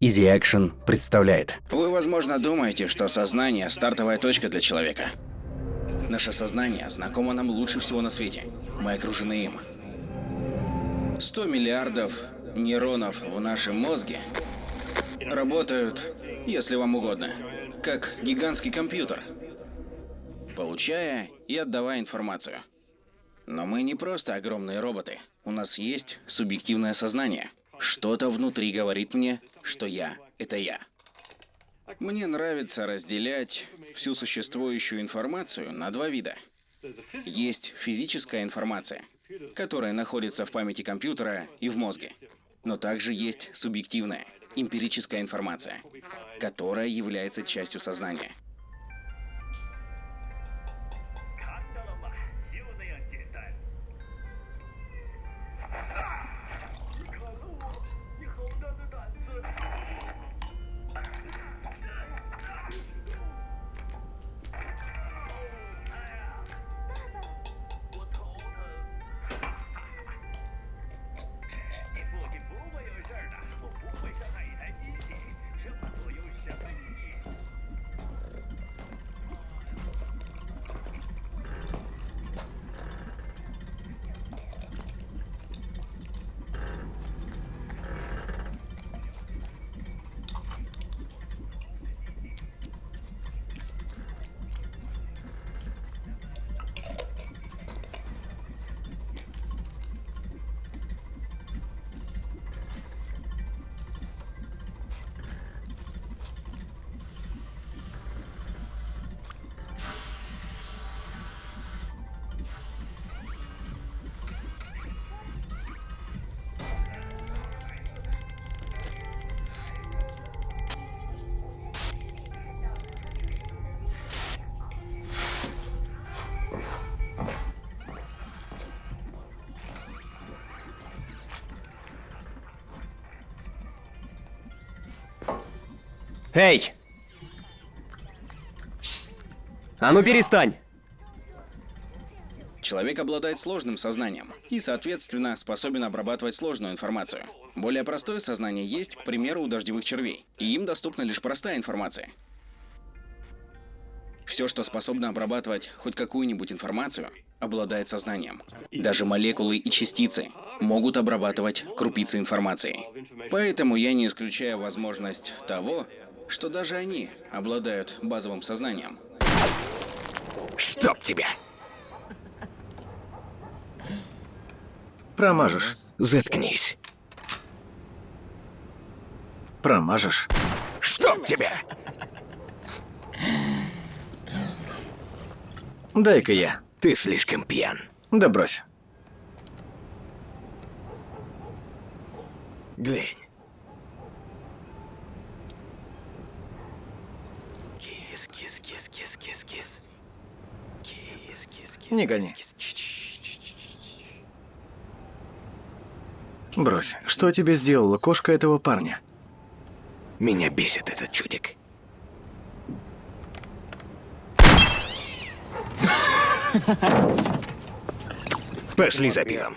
Easy Action представляет. Вы, возможно, думаете, что сознание – стартовая точка для человека. Наше сознание знакомо нам лучше всего на свете. Мы окружены им. 100 миллиардов нейронов в нашем мозге работают, если вам угодно, как гигантский компьютер, получая и отдавая информацию. Но мы не просто огромные роботы. У нас есть субъективное сознание. Что-то внутри говорит мне, что я – это я. Мне нравится разделять всю существующую информацию на два вида. Есть физическая информация, которая находится в памяти компьютера и в мозге. Но также есть субъективная, эмпирическая информация, которая является частью сознания. Эй! А ну перестань! Человек обладает сложным сознанием и, соответственно, способен обрабатывать сложную информацию. Более простое сознание есть, к примеру, у дождевых червей, и им доступна лишь простая информация. Все, что способно обрабатывать хоть какую-нибудь информацию, обладает сознанием. Даже молекулы и частицы могут обрабатывать крупицы информации. Поэтому я не исключаю возможность того, что даже они обладают базовым сознанием. Чтоб тебя! Промажешь. Заткнись. Промажешь. Чтоб тебя! Дай-ка я. Ты слишком пьян. Да брось. Глянь. Кис, кис, кис, кис, кис, кис. Кис, кис, кис. Не гони. Брось. Что тебе сделала кошка этого парня? Меня бесит этот чудик. Пошли за пивом.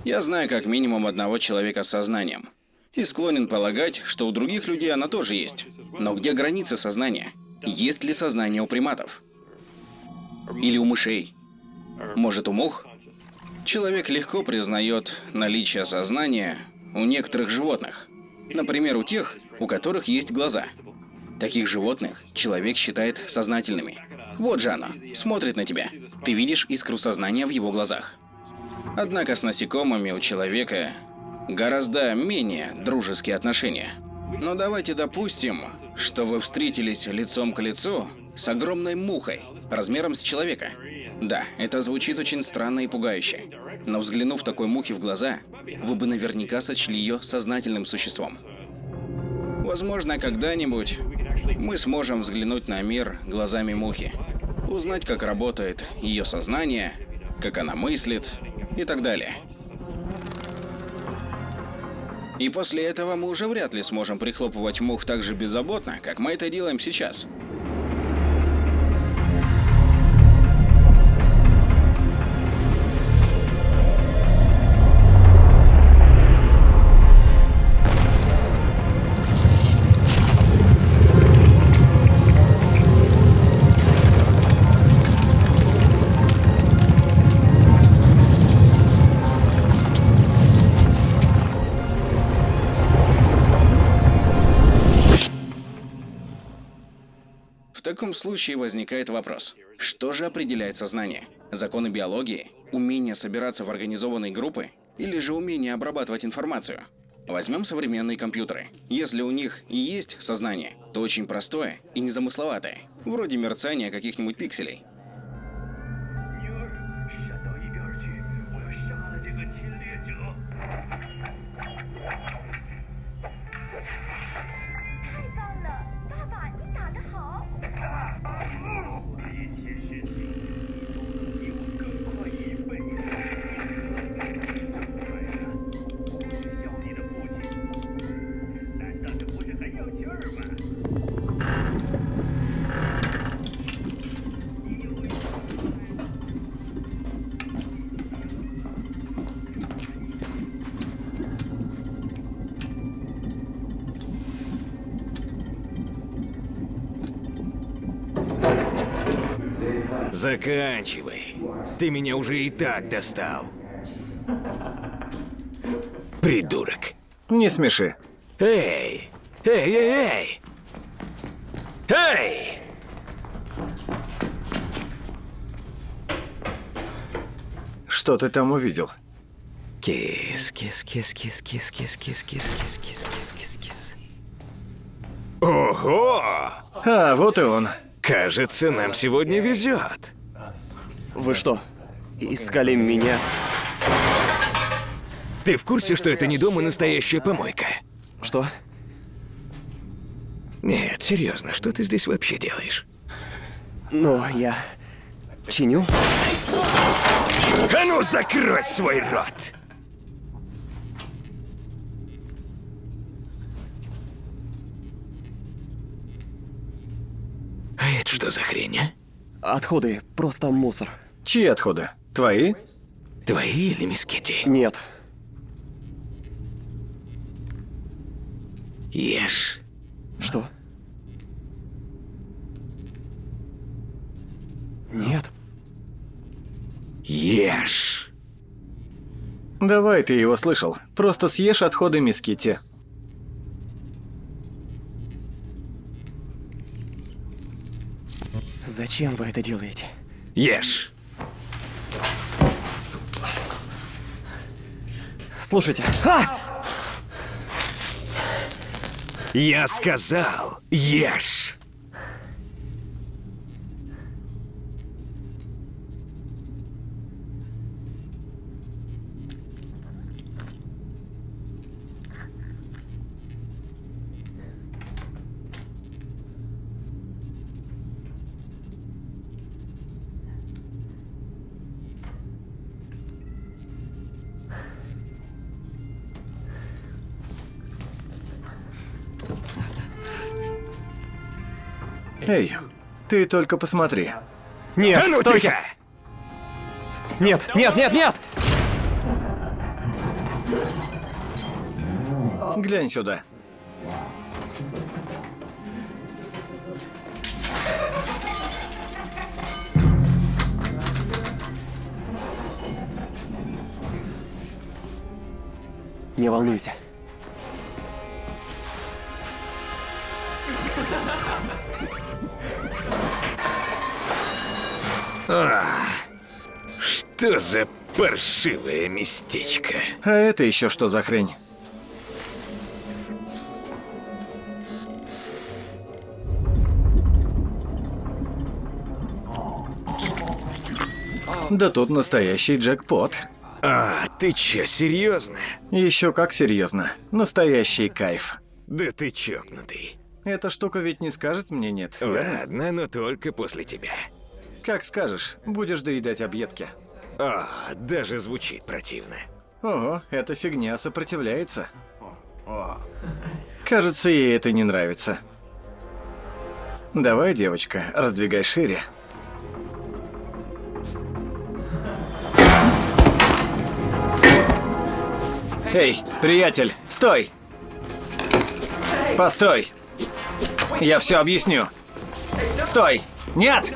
Я знаю как минимум одного человека с сознанием. И склонен полагать, что у других людей оно тоже есть. Но где границы сознания? Есть ли сознание у приматов? Или у мышей? Может, у мух? Человек легко признает наличие сознания у некоторых животных. Например, у тех, у которых есть глаза. Таких животных человек считает сознательными. Вот же оно, смотрит на тебя. Ты видишь искру сознания в его глазах. Однако с насекомыми у человека гораздо менее дружеские отношения. Но давайте допустим, что вы встретились лицом к лицу с огромной мухой, размером с человека. Да, это звучит очень странно и пугающе. Но взглянув такой мухе в глаза, вы бы наверняка сочли ее сознательным существом. Возможно, когда-нибудь мы сможем взглянуть на мир глазами мухи, узнать, как работает ее сознание, как она мыслит и так далее. И после этого мы уже вряд ли сможем прихлопывать мух так же беззаботно, как мы это делаем сейчас. таком случае возникает вопрос. Что же определяет сознание? Законы биологии? Умение собираться в организованные группы? Или же умение обрабатывать информацию? Возьмем современные компьютеры. Если у них и есть сознание, то очень простое и незамысловатое. Вроде мерцания каких-нибудь пикселей. 女儿，闪到一边去！我要杀了这个侵略者！太棒了，爸爸，你打得好！我的一切事情都能比我更快1倍。我是小你的父亲，难道这不是很有趣儿吗？ Заканчивай. Ты меня уже и так достал. Придурок. Не смеши. Эй! Эй, эй, эй! Эй! Что ты там увидел? Кис, кис, кис, кис, кис, кис, кис, кис, кис, кис, кис, кис, кис. Ого! А, вот и он. Кажется, нам сегодня везет. Вы что, искали меня? Ты в курсе, что это не дом, а настоящая помойка? Что? Нет, серьезно, что ты здесь вообще делаешь? Но я чиню. А ну, закрой свой рот! А это что за хрень, а? Отходы, просто мусор. Чьи отходы? Твои? Твои или мискети? Нет. Ешь. Что? Нет. Ешь. Давай, ты его слышал. Просто съешь отходы мискити. Зачем вы это делаете? Ешь. Слушайте. Я сказал, ешь. Эй, ты только посмотри. Нет, А ну стойте! тихо! Нет, нет, нет, нет! Глянь сюда. Не волнуйся. Что за паршивое местечко? А это еще что за хрень? Да тут настоящий джекпот. А, ты чё, серьезно? Еще как серьезно. Настоящий кайф. Да ты чокнутый. Эта штука ведь не скажет мне нет. Ладно, но только после тебя. Как скажешь, будешь доедать объедки. А, даже звучит противно. Ого, эта фигня сопротивляется. Кажется, ей это не нравится. Давай, девочка, раздвигай шире. Эй, приятель, стой! Постой! Я все объясню. Стой! Нет!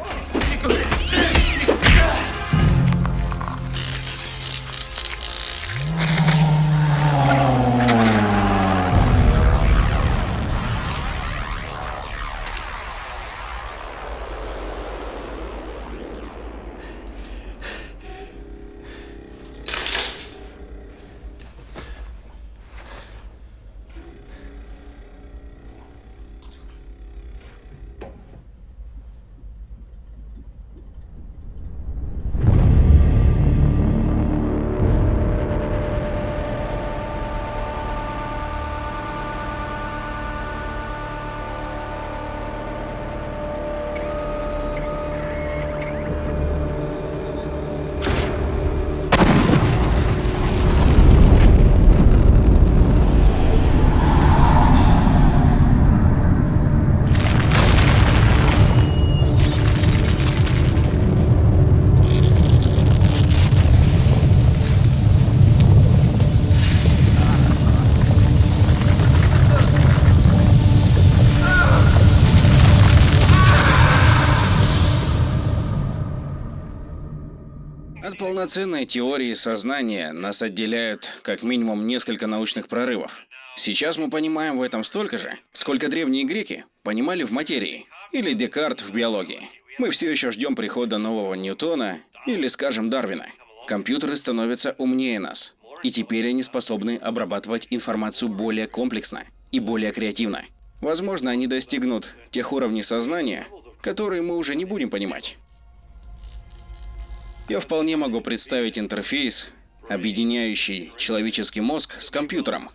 От полноценной теории сознания нас отделяют как минимум несколько научных прорывов. Сейчас мы понимаем в этом столько же, сколько древние греки понимали в материи, или Декарт в биологии. Мы все еще ждем прихода нового Ньютона или, скажем, Дарвина. Компьютеры становятся умнее нас, и теперь они способны обрабатывать информацию более комплексно и более креативно. Возможно, они достигнут тех уровней сознания, которые мы уже не будем понимать. Я вполне могу представить интерфейс, объединяющий человеческий мозг с компьютером,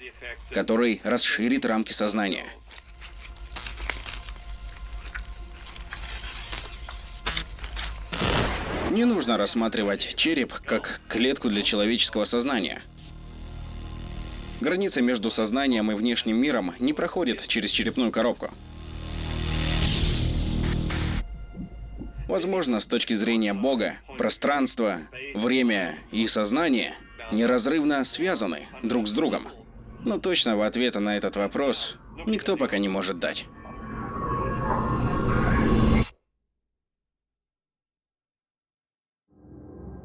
который расширит рамки сознания. Не нужно рассматривать череп как клетку для человеческого сознания. Граница между сознанием и внешним миром не проходит через черепную коробку. Возможно, с точки зрения Бога, пространство, время и сознание неразрывно связаны друг с другом. Но точного ответа на этот вопрос никто пока не может дать.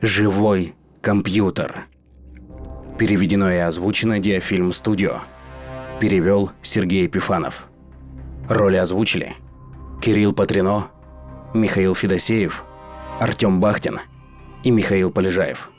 Живой компьютер. Переведено и озвучено Диафильм Студио. Перевел Сергей Епифанов. Роли озвучили Кирилл Патрино, Михаил Федосеев, Артем Бахтин и Михаил Полежаев.